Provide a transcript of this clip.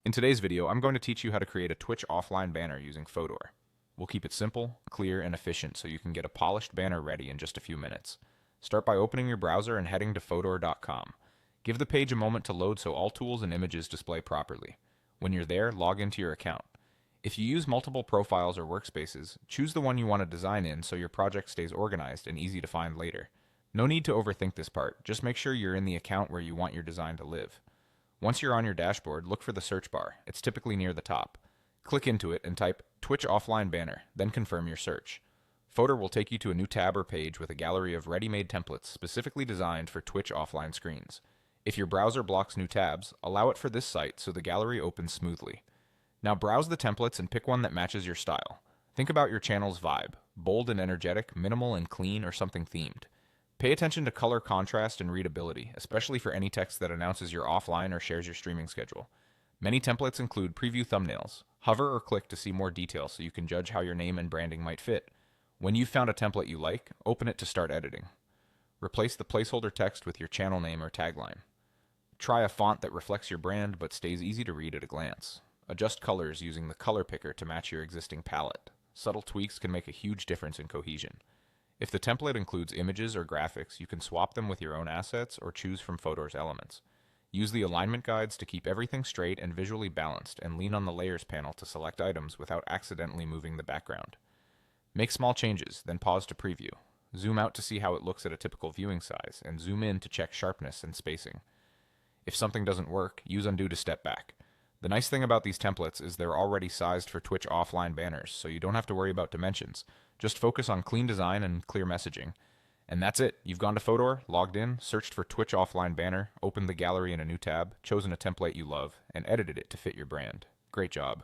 In today's video, I'm going to teach you how to create a Twitch offline banner using Fotor. We'll keep it simple, clear, and efficient so you can get a polished banner ready in just a few minutes. Start by opening your browser and heading to Fotor.com. Give the page a moment to load so all tools and images display properly. When you're there, log into your account. If you use multiple profiles or workspaces, choose the one you want to design in so your project stays organized and easy to find later. No need to overthink this part, just make sure you're in the account where you want your design to live. Once you're on your dashboard, look for the search bar. It's typically near the top. Click into it and type Twitch Offline Banner, then confirm your search. Fotor will take you to a new tab or page with a gallery of ready-made templates specifically designed for Twitch offline screens. If your browser blocks new tabs, allow it for this site so the gallery opens smoothly. Now browse the templates and pick one that matches your style. Think about your channel's vibe: bold and energetic, minimal and clean, or something themed. Pay attention to color contrast and readability, especially for any text that announces you're offline or shares your streaming schedule. Many templates include preview thumbnails. Hover or click to see more details so you can judge how your name and branding might fit. When you've found a template you like, open it to start editing. Replace the placeholder text with your channel name or tagline. Try a font that reflects your brand but stays easy to read at a glance. Adjust colors using the color picker to match your existing palette. Subtle tweaks can make a huge difference in cohesion. If the template includes images or graphics, you can swap them with your own assets or choose from Fotor's elements. Use the alignment guides to keep everything straight and visually balanced, and lean on the Layers panel to select items without accidentally moving the background. Make small changes, then pause to preview. Zoom out to see how it looks at a typical viewing size, and zoom in to check sharpness and spacing. If something doesn't work, use undo to step back. The nice thing about these templates is they're already sized for Twitch offline banners, so you don't have to worry about dimensions. Just focus on clean design and clear messaging. And that's it. You've gone to Fotor, logged in, searched for Twitch offline banner, opened the gallery in a new tab, chosen a template you love, and edited it to fit your brand. Great job.